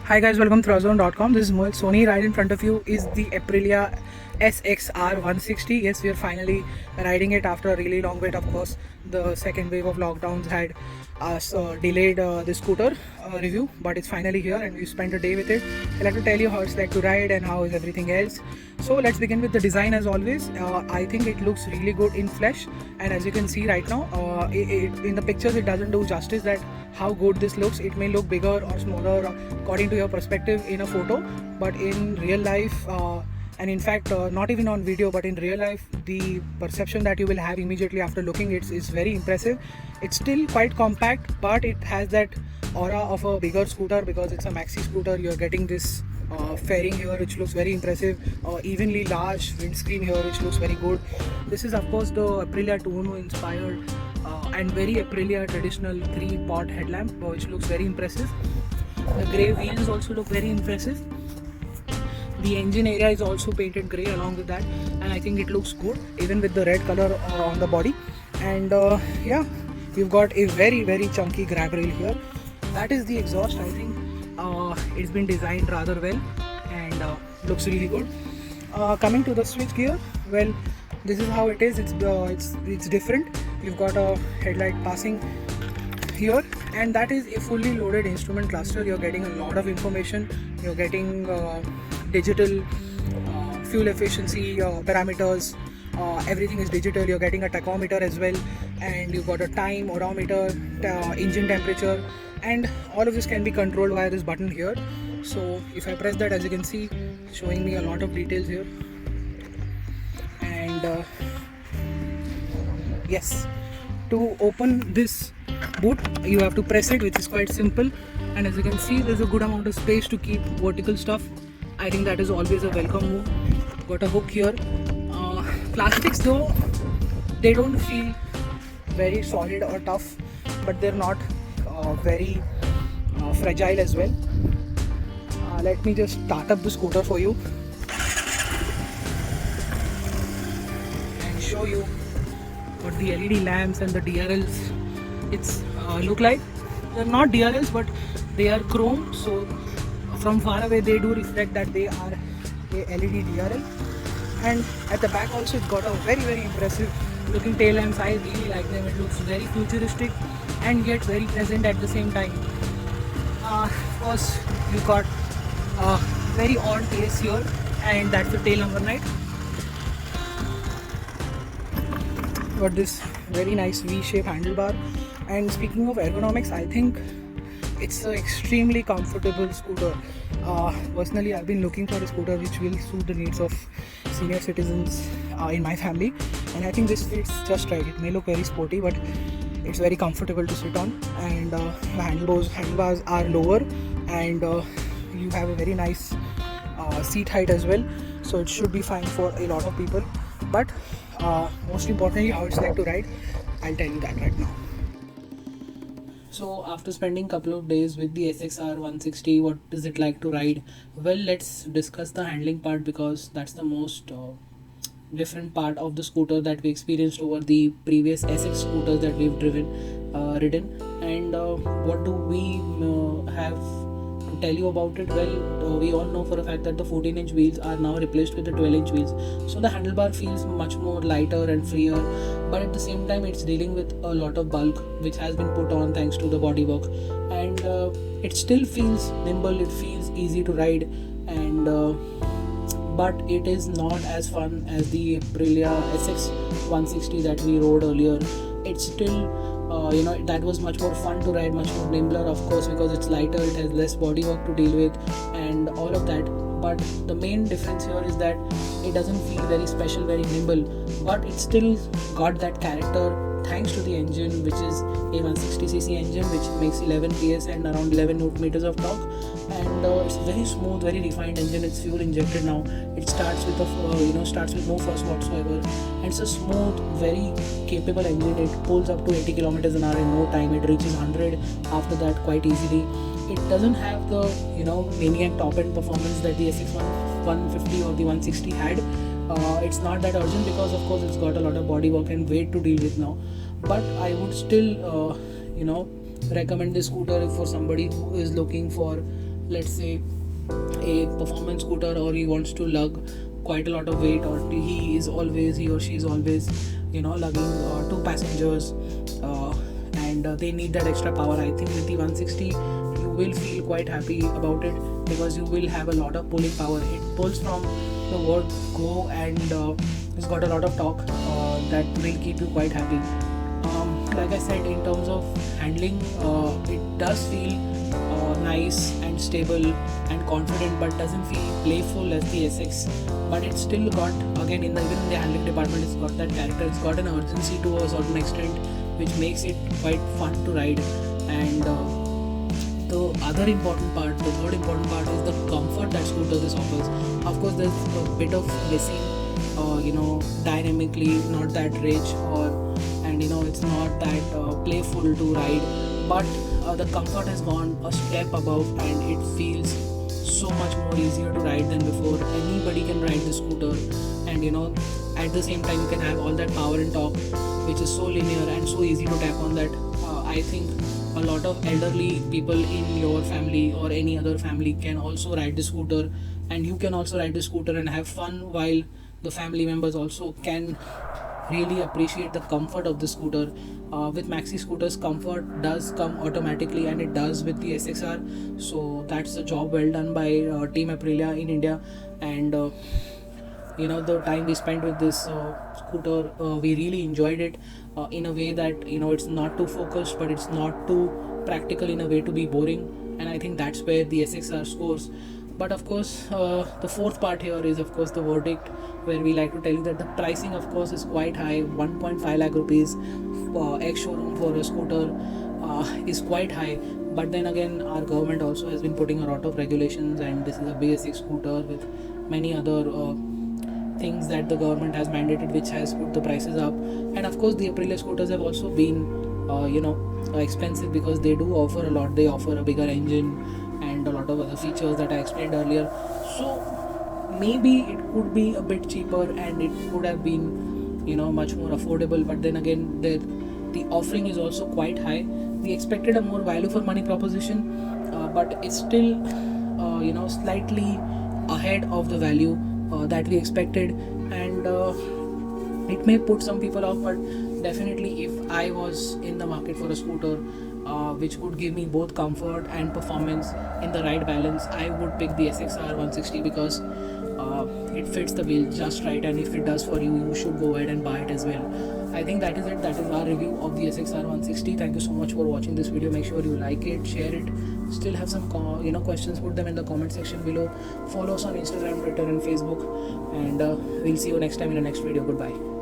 Hi guys, welcome to Throzone.com. This is Mohit Soni. Right in front of you is the Aprilia SXR 160. Yes, we are finally riding it after a really long wait. Of course, the second wave of lockdowns had us delayed the scooter review, but it's finally here and we spent a day with it. I'd like to tell you how it's like to ride and how is everything else. So let's begin with the design as always. I think it looks really good in flesh, and as you can see right now, in the pictures it doesn't do justice that how good this looks. It may look bigger or smaller according to your perspective in a photo, but in real life and in fact not even on video but in real life, the perception that you will have immediately after looking it is very impressive. It's still quite compact, but it has that aura of a bigger scooter because it's a maxi scooter. You're getting this fairing here which looks very impressive, evenly large windscreen here which looks very good. This is of course the Aprilia Tuono inspired and very Aprilia traditional 3-pot headlamp which looks very impressive. The grey wheels also look very impressive. The engine area is also painted grey along with that, and I think it looks good even with the red color on the body. And yeah, you've got a very chunky grab rail here. That is the exhaust. I think it's been designed rather well and looks really good. Coming to the switch gear, well, this is how it is. It's different. You've got a headlight passing here, and that is a fully loaded instrument cluster. You're getting a lot of information. You're getting digital fuel efficiency parameters. Everything is digital. You're getting a tachometer as well, and you've got a time odometer, engine temperature, and all of this can be controlled via this button here. So if I press that, as you can see, showing me a lot of details here. And yes, to open this boot you have to press it, which is quite simple, and as you can see there's a good amount of space to keep vertical stuff. I think that is always a welcome move. Got a hook here. Plastics though, they don't feel very solid or tough, but they're not very fragile as well. Let me just start up the scooter for you and show you what the LED lamps and the DRLs it's look like. They're not DRLs, but they are chrome, so from far away they do reflect that they are a LED DRL. And at the back also it's got a very impressive looking tail lamps. I really like them. It looks very futuristic and yet very present at the same time. Of course you've got a very odd case here, and that's the tail number light. Got this very nice V-shaped handlebar. And speaking of ergonomics, I think it's an extremely comfortable scooter. Personally, I've been looking for a scooter which will suit the needs of senior citizens in my family, and I think this fits just right. It may look very sporty, but it's very comfortable to sit on, and the handlebars are lower, and you have a very nice seat height as well, so it should be fine for a lot of people. But most importantly, how it's like to ride, I'll tell you that right now. So after spending couple of days with the SXR 160, what is it like to ride? Well, let's discuss the handling part because that's the most different part of the scooter that we experienced over the previous SX scooters that we've ridden. And what do we have to tell you about it? Well, we all know for a fact that the 14-inch wheels are now replaced with the 12-inch wheels, so the handlebar feels much more lighter and freer, but at the same time it's dealing with a lot of bulk which has been put on thanks to the bodywork, and it still feels nimble, it feels easy to ride, and but it is not as fun as the Aprilia SX 160 that we rode earlier. It's still that was much more fun to ride, much more nimbler, of course, because it's lighter, it has less bodywork to deal with and all of that. But the main difference here is that it doesn't feel very special, very nimble, but it still got that character thanks to the engine, which is a 160cc engine which makes 11 PS and around 11 Nm of torque, and it's a very smooth, very refined engine. It's fuel injected now. It starts with no fuss whatsoever, and it's a smooth, very capable engine. It pulls up to 80 km an hour in no time. It reaches 100 after that quite easily. It doesn't have the maniac top end performance that the SX 150 or the 160 had. It's not that urgent because of course it's got a lot of bodywork and weight to deal with now, but I would still recommend this scooter for somebody who is looking for let's say, a performance scooter, or he wants to lug quite a lot of weight, or he or she is always, lugging two passengers, and they need that extra power. I think with the 160 you will feel quite happy about it, because you will have a lot of pulling power. It pulls from the word go, and it's got a lot of torque that will keep you quite happy. Like I said, in terms of handling, it does feel nice and stable and confident, but doesn't feel playful as the SX. But it's still got, again, even in the handling department, it's got that character. It's got an urgency to a certain extent, which makes it quite fun to ride. And the third important part is the comfort that scooter this offers. Of course, there's a bit of missing, dynamically not that rich, and it's not that playful to ride, but the comfort has gone a step above, and it feels so much more easier to ride than before. Anybody can ride the scooter, and at the same time you can have all that power and torque, which is so linear and so easy to tap on, that I think a lot of elderly people in your family or any other family can also ride the scooter, and you can also ride the scooter and have fun, while the family members also can really appreciate the comfort of the scooter. With maxi scooters, comfort does come automatically, and it does with the SXR. So that's a job well done by Team Aprilia in India. And the time we spent with this scooter, we really enjoyed it in a way that it's not too focused, but it's not too practical in a way to be boring. And I think that's where the SXR scores. But of course, the fourth part here is, of course, the verdict, where we like to tell you that the pricing, of course, is quite high. 1.5 lakh rupees ex-showroom for a scooter is quite high. But then again, our government also has been putting a lot of regulations, and this is a BS6 scooter with many other things that the government has mandated, which has put the prices up. And of course, the Aprilia scooters have also been expensive, because they do offer a lot. They offer a bigger engine and a lot of other features that I explained earlier. So maybe it could be a bit cheaper, and it could have been much more affordable. But then again, the offering is also quite high. We expected a more value for money proposition, but it's still slightly ahead of the value that we expected. And it may put some people off, but definitely, if I was in the market for a scooter which would give me both comfort and performance in the right balance, I would pick the SXR 160, because it fits the bill just right. And if it does for you, you should go ahead and buy it as well. I think that is it. That is our review of the SXR 160. Thank you so much for watching this video. Make sure you like it, share it. Still have some questions, put them in the comment section below. Follow us on Instagram, Twitter and Facebook, and we'll see you next time in the next video. Goodbye.